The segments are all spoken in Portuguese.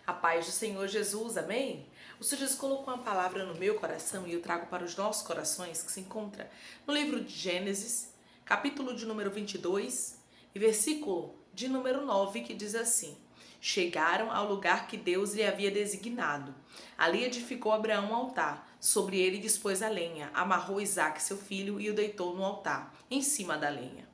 A paz do Senhor Jesus, amém? O Senhor Jesus colocou uma palavra no meu coração e eu trago para os nossos corações, que se encontra no livro de Gênesis, capítulo de número 22 e versículo de número 9, que diz assim: Chegaram ao lugar que Deus lhe havia designado. Ali edificou Abraão um altar, sobre ele dispôs a lenha, amarrou Isaque seu filho e o deitou no altar, em cima da lenha.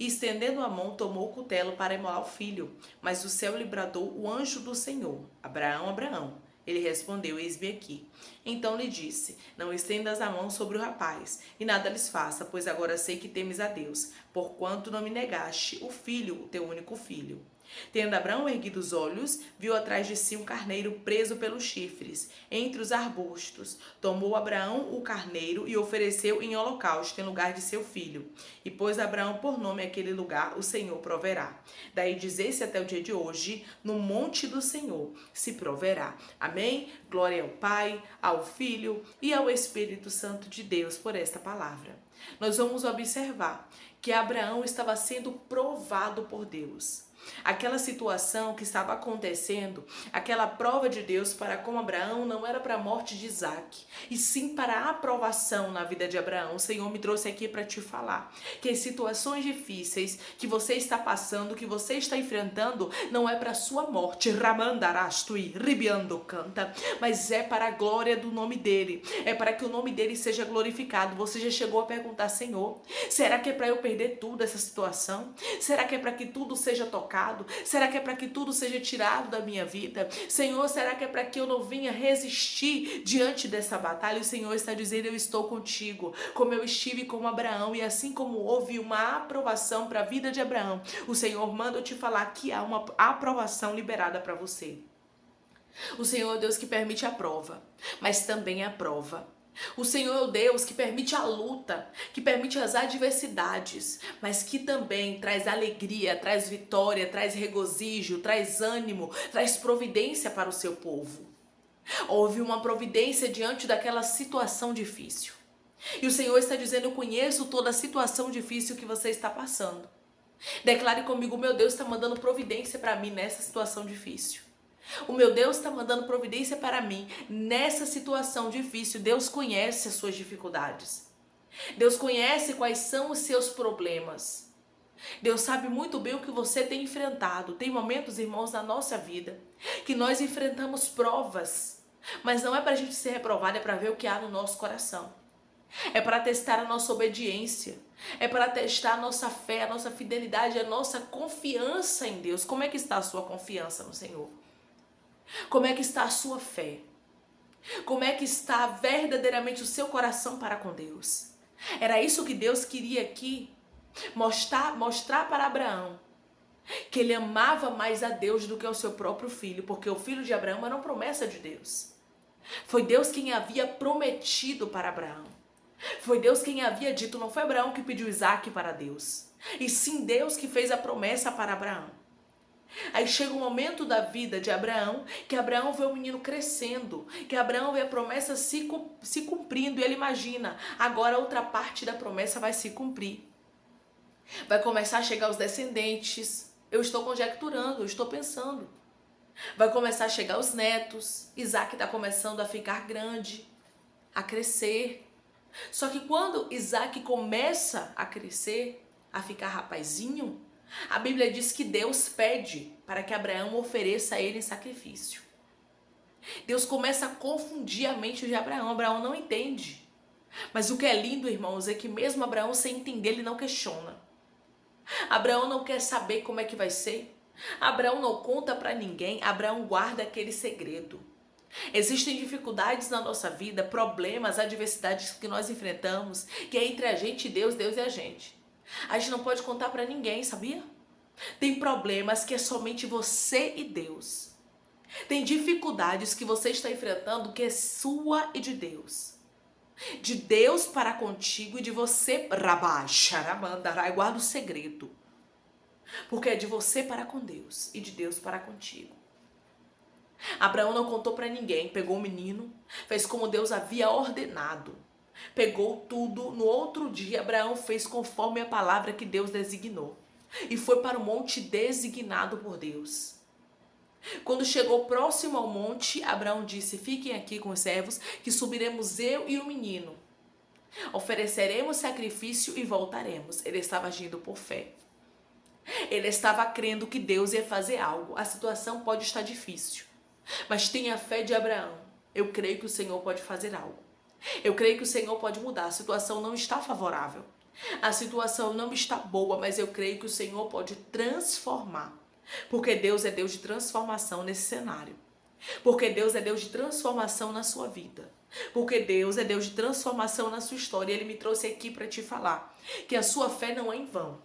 E estendendo a mão, tomou o cutelo para imolar o filho. Mas do céu lhe bradou o anjo do Senhor: Abraão, Abraão. Ele respondeu: Eis-me aqui. Então lhe disse: Não estendas a mão sobre o rapaz, e nada lhes faça, pois agora sei que temes a Deus, porquanto não me negaste o filho, o teu único filho. Tendo Abraão erguido os olhos, viu atrás de si um carneiro preso pelos chifres, entre os arbustos. Tomou Abraão o carneiro e ofereceu em holocausto em lugar de seu filho. E pôs Abraão por nome aquele lugar: O Senhor proverá. Daí dizer-se até o dia de hoje: No monte do Senhor se proverá. Amém? Glória ao Pai, ao Filho e ao Espírito Santo de Deus por esta palavra. Nós vamos observar que Abraão estava sendo provado por Deus. Aquela situação que estava acontecendo, aquela prova de Deus para com Abraão não era para a morte de Isaque, e sim para a aprovação na vida de Abraão. O Senhor me trouxe aqui para te falar que as situações difíceis que você está passando, que você está enfrentando, não é para a sua morte, Ramandarastui, Ribiando canta, mas é para a glória do nome dele, é para que o nome dele seja glorificado. Você já chegou a perguntar: Senhor, será que é para eu perder tudo essa situação? Será que é para que tudo seja tocado? Será que é para que tudo seja tirado da minha vida? Senhor, será que é para que eu não venha resistir diante dessa batalha? O Senhor está dizendo: eu estou contigo, como eu estive com Abraão, e assim como houve uma aprovação para a vida de Abraão, o Senhor manda eu te falar que há uma aprovação liberada para você. O Senhor é o Deus que permite a prova, mas também aprova. O Senhor é o Deus que permite a luta, que permite as adversidades, mas que também traz alegria, traz vitória, traz regozijo, traz ânimo, traz providência para o seu povo. Houve uma providência diante daquela situação difícil. E o Senhor está dizendo: eu conheço toda a situação difícil que você está passando. Declare comigo: meu Deus está mandando providência para mim nessa situação difícil. O meu Deus está mandando providência para mim nessa situação difícil. Deus conhece as suas dificuldades. Deus conhece quais são os seus problemas. Deus sabe muito bem o que você tem enfrentado. Tem momentos, irmãos, na nossa vida que nós enfrentamos provas, mas não é para a gente ser reprovado, é para ver o que há no nosso coração. É para testar a nossa obediência. É para testar a nossa fé, a nossa fidelidade, a nossa confiança em Deus. Como é que está a sua confiança no Senhor? Como é que está a sua fé? Como é que está verdadeiramente o seu coração para com Deus? Era isso que Deus queria aqui mostrar para Abraão, que ele amava mais a Deus do que ao seu próprio filho, porque o filho de Abraão era uma promessa de Deus. Foi Deus quem havia prometido para Abraão. Foi Deus quem havia dito, não foi Abraão que pediu Isaque para Deus, e sim Deus que fez a promessa para Abraão. Aí chega o momento da vida de Abraão, que Abraão vê o menino crescendo, que Abraão vê a promessa se cumprindo, e ele imagina: agora a outra parte da promessa vai se cumprir. Vai começar a chegar os descendentes. Eu estou conjecturando, eu estou pensando. Vai começar a chegar os netos. Isaque está começando a ficar grande, a crescer. Só que quando Isaque começa a crescer, a ficar rapazinho, a Bíblia diz que Deus pede para que Abraão ofereça a ele em sacrifício. Deus começa a confundir a mente de Abraão. Abraão não entende. Mas o que é lindo, irmãos, é que mesmo Abraão, sem entender, ele não questiona. Abraão não quer saber como é que vai ser. Abraão não conta para ninguém. Abraão guarda aquele segredo. Existem dificuldades na nossa vida, problemas, adversidades que nós enfrentamos, que é entre a gente e Deus, Deus e a gente. A gente não pode contar para ninguém, sabia? Tem problemas que é somente você e Deus. Tem dificuldades que você está enfrentando que é sua e de Deus. De Deus para contigo e de você, Rabaxaramandarai, guarda o segredo. Porque é de você para com Deus e de Deus para contigo. Abraão não contou para ninguém, pegou o menino, fez como Deus havia ordenado. Pegou tudo, no outro dia Abraão fez conforme a palavra que Deus designou. E foi para o monte designado por Deus. Quando chegou próximo ao monte, Abraão disse: fiquem aqui com os servos, que subiremos eu e o menino. Ofereceremos sacrifício e voltaremos. Ele estava agindo por fé. Ele estava crendo que Deus ia fazer algo. A situação pode estar difícil, mas tenha a fé de Abraão. Eu creio que o Senhor pode fazer algo. Eu creio que o Senhor pode mudar. A situação não está favorável. A situação não está boa, mas eu creio que o Senhor pode transformar. Porque Deus é Deus de transformação nesse cenário. Porque Deus é Deus de transformação na sua vida. Porque Deus é Deus de transformação na sua história. Ele me trouxe aqui para te falar que a sua fé não é em vão.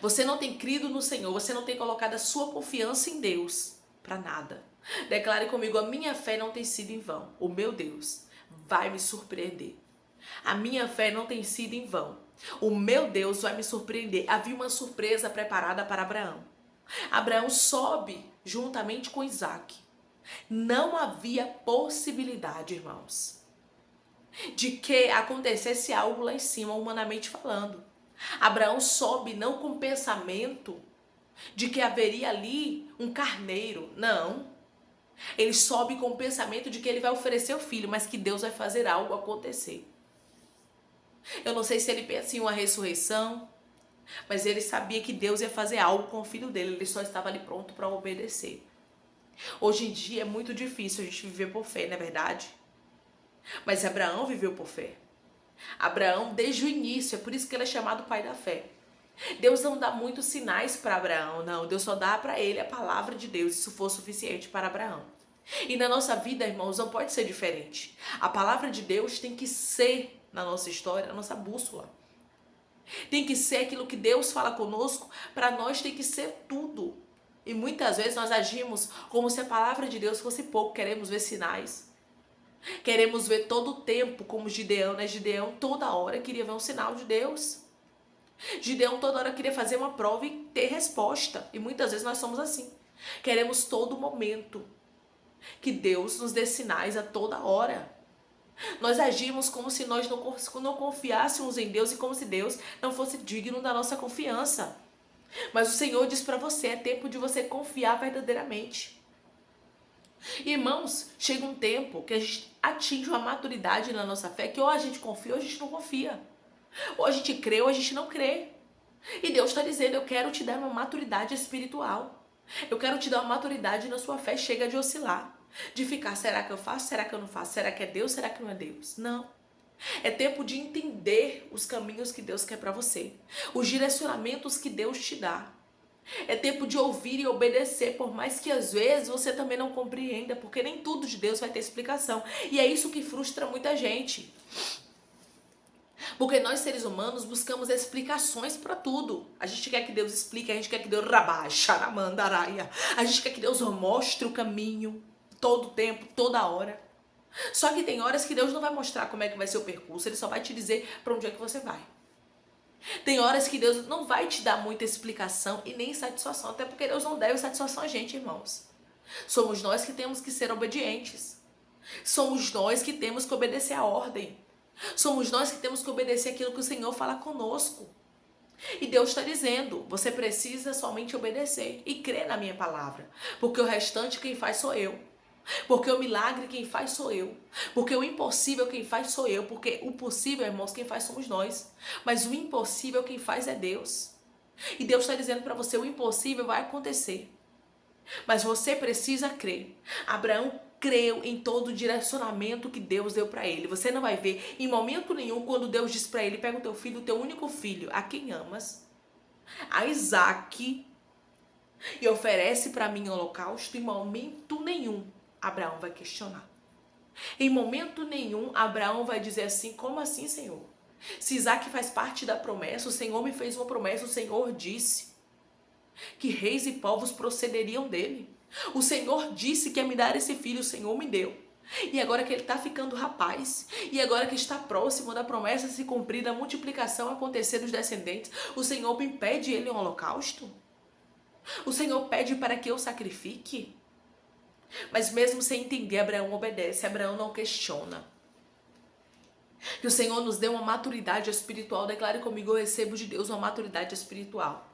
Você não tem crido no Senhor, você não tem colocado a sua confiança em Deus para nada. Declare comigo: a minha fé não tem sido em vão. O meu Deus vai me surpreender. A minha fé não tem sido em vão. O meu Deus vai me surpreender. Havia uma surpresa preparada para Abraão. Abraão sobe juntamente com Isaac. Não havia possibilidade, irmãos, de que acontecesse algo lá em cima, humanamente falando. Abraão sobe não com pensamento de que haveria ali um carneiro. Não. Ele sobe com o pensamento de que ele vai oferecer o filho, mas que Deus vai fazer algo acontecer. Eu não sei se ele pensa em uma ressurreição, mas ele sabia que Deus ia fazer algo com o filho dele. Ele só estava ali pronto para obedecer. Hoje em dia é muito difícil a gente viver por fé, não é verdade? Mas Abraão viveu por fé. Abraão, desde o início, é por isso que ele é chamado pai da fé. Deus não dá muitos sinais para Abraão, não. Deus só dá para ele a palavra de Deus. Isso for suficiente para Abraão. E na nossa vida, irmãos, não pode ser diferente. A palavra de Deus tem que ser, na nossa história, a nossa bússola. Tem que ser aquilo que Deus fala conosco. Para nós tem que ser tudo. E muitas vezes nós agimos como se a palavra de Deus fosse pouco. Queremos ver sinais. Queremos ver todo o tempo, como Gideão, né? Gideão toda hora queria ver um sinal de Deus. Gideão toda hora queria fazer uma prova e ter resposta. E muitas vezes nós somos assim. Queremos todo momento que Deus nos dê sinais a toda hora. Nós agimos como se nós não confiássemos em Deus e como se Deus não fosse digno da nossa confiança. Mas o Senhor diz para você: é tempo de você confiar verdadeiramente. Irmãos, chega um tempo que a gente atinge uma maturidade na nossa fé que ou a gente confia ou a gente não confia. Ou a gente crê ou a gente não crê. E Deus está dizendo: eu quero te dar uma maturidade espiritual. Eu quero te dar uma maturidade na sua fé. Chega de oscilar. De ficar: será que eu faço? Será que eu não faço? Será que é Deus? Será que não é Deus? Não. É tempo de entender os caminhos que Deus quer para você. Os direcionamentos que Deus te dá. É tempo de ouvir e obedecer, por mais que às vezes você também não compreenda, porque nem tudo de Deus vai ter explicação. E é isso que frustra muita gente. Porque nós, seres humanos, buscamos explicações para tudo. A gente quer que Deus explique, a gente quer que Deus rabaixa, ramandaraia. A gente quer que Deus mostre o caminho todo o tempo, toda hora. Só que tem horas que Deus não vai mostrar como é que vai ser o percurso, Ele só vai te dizer para onde é que você vai. Tem horas que Deus não vai te dar muita explicação e nem satisfação, até porque Deus não deve satisfação a gente, irmãos. Somos nós que temos que ser obedientes. Somos nós que temos que obedecer a ordem. Somos nós que temos que obedecer aquilo que o Senhor fala conosco. E Deus está dizendo: você precisa somente obedecer e crer na minha palavra, porque o restante quem faz sou eu. Porque o milagre quem faz sou eu. Porque o impossível quem faz sou eu. Porque o possível, irmãos, quem faz somos nós. Mas o impossível quem faz é Deus. E Deus está dizendo para você: o impossível vai acontecer. Mas você precisa crer. Abraão creu em todo o direcionamento que Deus deu para ele. Você não vai ver em momento nenhum quando Deus diz para ele: pega o teu filho, o teu único filho, a quem amas, a Isaac, e oferece para mim holocausto. Em momento nenhum Abraão vai questionar. Em momento nenhum Abraão vai dizer assim: como assim, Senhor? Se Isaac faz parte da promessa, o Senhor me fez uma promessa, o Senhor disse que reis e povos procederiam dele. O Senhor disse que ia me dar esse filho, o Senhor me deu. E agora que ele está ficando rapaz, e agora que está próximo da promessa se cumprir, da multiplicação acontecer dos descendentes, o Senhor me pede ele um holocausto? O Senhor pede para que eu sacrifique? Mas mesmo sem entender, Abraão obedece, Abraão não questiona. Que o Senhor nos dê uma maturidade espiritual. Declare comigo: eu recebo de Deus uma maturidade espiritual.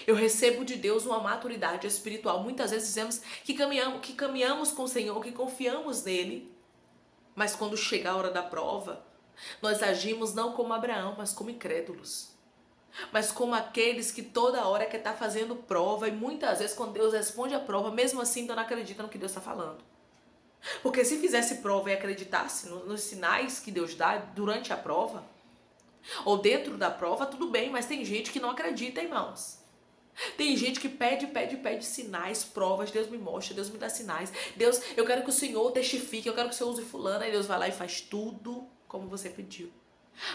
Eu recebo de Deus uma maturidade espiritual. Muitas vezes dizemos que caminhamos com o Senhor, que confiamos nele. Mas quando chega a hora da prova, nós agimos não como Abraão, mas como incrédulos. Mas como aqueles que toda hora quer estar fazendo prova. E muitas vezes quando Deus responde a prova, mesmo assim ainda não acredita no que Deus está falando. Porque se fizesse prova e acreditasse nos sinais que Deus dá durante a prova, ou dentro da prova, tudo bem, mas tem gente que não acredita, irmãos. Tem gente que pede sinais, provas, Deus me mostra, Deus me dá sinais. Deus, eu quero que o Senhor testifique, eu quero que o Senhor use fulano, e Deus vai lá e faz tudo como você pediu.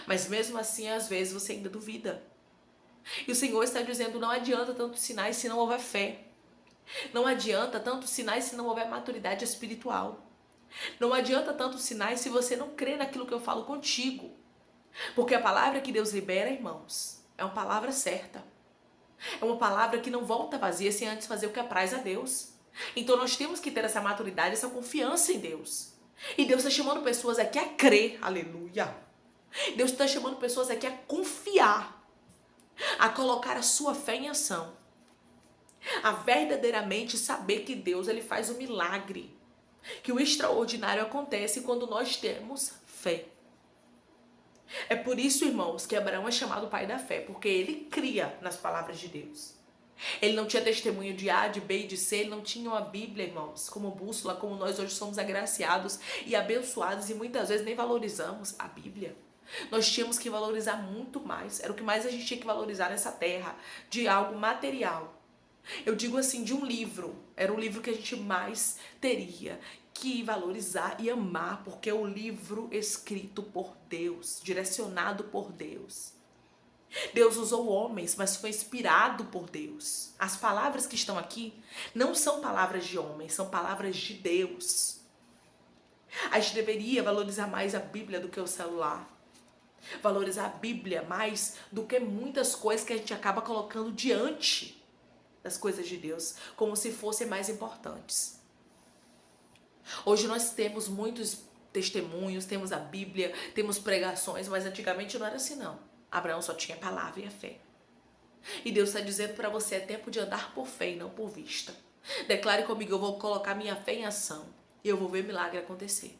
Mas mesmo assim, às vezes, você ainda duvida. E o Senhor está dizendo, não adianta tantos sinais se não houver fé. Não adianta tantos sinais se não houver maturidade espiritual. Não adianta tantos sinais se você não crê naquilo que eu falo contigo. Porque a palavra que Deus libera, irmãos, é uma palavra certa. É uma palavra que não volta vazia sem antes fazer o que apraz a Deus. Então nós temos que ter essa maturidade, essa confiança em Deus. E Deus está chamando pessoas aqui a crer, aleluia. Deus está chamando pessoas aqui a confiar, a colocar a sua fé em ação, a verdadeiramente saber que Deus ele faz um milagre, que o extraordinário acontece quando nós temos fé. É por isso, irmãos, que Abraão é chamado pai da fé, porque ele cria nas palavras de Deus. Ele não tinha testemunho de A, de B e de C, ele não tinha uma Bíblia, irmãos, como bússola, como nós hoje somos agraciados e abençoados e muitas vezes nem valorizamos a Bíblia. Nós tínhamos que valorizar muito mais, era o que mais a gente tinha que valorizar nessa terra, de algo material. Eu digo assim, de um livro, era o livro que a gente mais teria que valorizar e amar, porque é o livro escrito por Deus, direcionado por Deus. Deus usou homens, mas foi inspirado por Deus. As palavras que estão aqui não são palavras de homens, são palavras de Deus. A gente deveria valorizar mais a Bíblia do que o celular. Valorizar a Bíblia mais do que muitas coisas que a gente acaba colocando diante das coisas de Deus, como se fossem mais importantes. Hoje nós temos muitos testemunhos, temos a Bíblia, temos pregações, mas antigamente não era assim não. Abraão só tinha a palavra e a fé. E Deus está dizendo para você, é tempo de andar por fé e não por vista. Declare comigo, eu vou colocar minha fé em ação e eu vou ver milagre acontecer.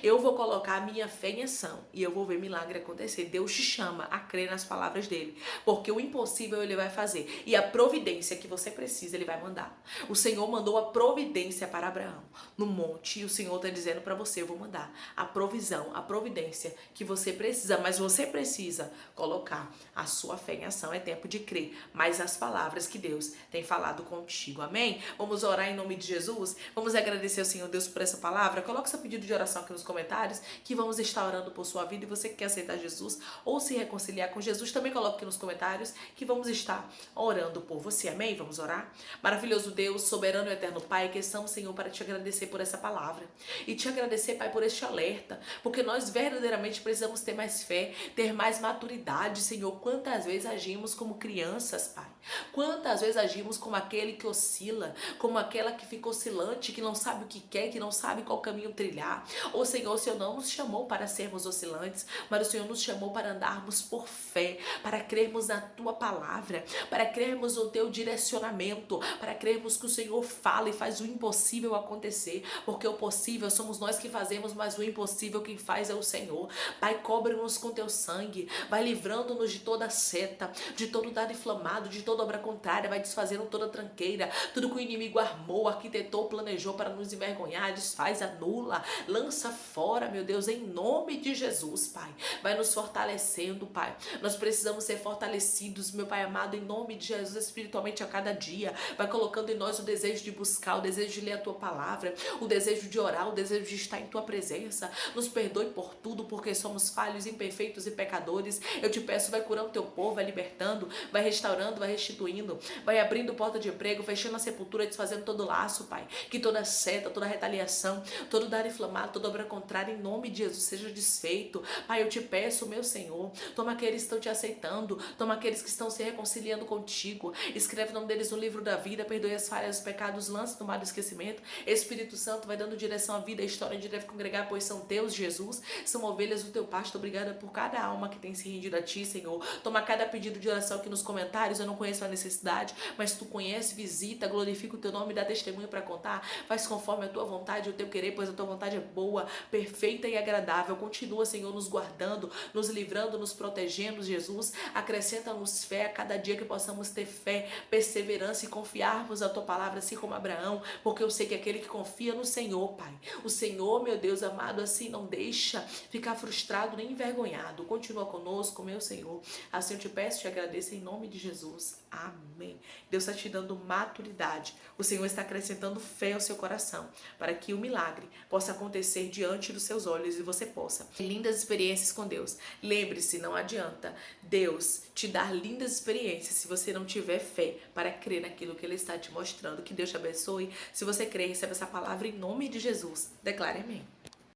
Eu vou colocar a minha fé em ação e eu vou ver milagre acontecer. Deus te chama a crer nas palavras dele, porque o impossível ele vai fazer e a providência que você precisa ele vai mandar. O Senhor mandou a providência para Abraão no monte e o Senhor está dizendo para você, eu vou mandar a provisão, a providência que você precisa, mas você precisa colocar a sua fé em ação. É tempo de crer, mas as palavras que Deus tem falado contigo, amém? Vamos orar em nome de Jesus, vamos agradecer ao Senhor Deus por essa palavra. Coloque seu pedido de oração aqui nos comentários, que vamos estar orando por sua vida, e você que quer aceitar Jesus ou se reconciliar com Jesus, também coloque aqui nos comentários que vamos estar orando por você, amém? Vamos orar? Maravilhoso Deus, soberano e eterno Pai, que estamos, Senhor, para te agradecer por essa palavra e te agradecer, Pai, por este alerta, porque nós verdadeiramente precisamos ter mais fé, ter mais maturidade, Senhor. Quantas vezes agimos como crianças, Pai? Quantas vezes agimos como aquele que oscila, como aquela que fica oscilante, que não sabe o que quer, que não sabe qual caminho trilhar. Ô Senhor, o Senhor não nos chamou para sermos oscilantes, mas o Senhor nos chamou para andarmos por fé, para crermos na Tua palavra, para crermos no Teu direcionamento, para crermos que o Senhor fala e faz o impossível acontecer, porque o possível somos nós que fazemos, mas o impossível quem faz é o Senhor. Pai, cobre-nos com Teu sangue, vai livrando-nos de toda seta, de todo dado inflamado, de toda obra contrária, vai desfazendo toda tranqueira, tudo que o inimigo armou, arquitetou, planejou para nos envergonhar, desfaz, anula, lança fora, meu Deus, em nome de Jesus, Pai. Vai nos fortalecendo, Pai. Nós precisamos ser fortalecidos, meu Pai amado, em nome de Jesus, espiritualmente a cada dia. Vai colocando em nós o desejo de buscar, o desejo de ler a Tua palavra, o desejo de orar, o desejo de estar em Tua presença. Nos perdoe por tudo, porque somos falhos, imperfeitos e pecadores. Eu te peço, vai curando o Teu povo, vai libertando, vai restaurando, vai restituindo, vai abrindo porta de emprego, fechando a sepultura, desfazendo todo laço, Pai. Que toda seta, toda retaliação, todo dano inflamado, toda obra contrária em nome de Jesus seja desfeito. Pai, eu te peço, meu Senhor, toma aqueles que estão te aceitando, toma aqueles que estão se reconciliando contigo, escreve o nome deles no livro da vida, perdoe as falhas, os pecados, lance no mar do esquecimento. Espírito Santo vai dando direção à vida, a história onde deve congregar, pois são teus, Jesus, são ovelhas do teu pasto. Obrigada por cada alma que tem se rendido a ti, Senhor. Toma cada pedido de oração aqui nos comentários, eu não conheço a necessidade, mas tu conhece, visita, glorifica o teu nome, dá testemunho para contar, faz conforme a tua vontade e o teu querer, pois a tua vontade é boa, perfeita e agradável. Continua, Senhor, nos guardando, nos livrando, nos protegendo, Jesus. Acrescenta-nos fé a cada dia, que possamos ter fé, perseverança e confiarmos a tua palavra, assim como Abraão, porque eu sei que aquele que confia no Senhor, Pai, o Senhor, meu Deus amado, assim não deixa ficar frustrado nem envergonhado. Continua conosco, meu Senhor. Assim eu te peço, te agradeço em nome de Jesus. Amém. Deus está te dando maturidade. O Senhor está acrescentando fé ao seu coração, para que o milagre possa acontecer diante dos seus olhos e você possa ter lindas experiências com Deus. Lembre-se, não adianta Deus te dar lindas experiências se você não tiver fé para crer naquilo que Ele está te mostrando. Que Deus te abençoe. Se você crer, receba essa palavra em nome de Jesus. Declare amém.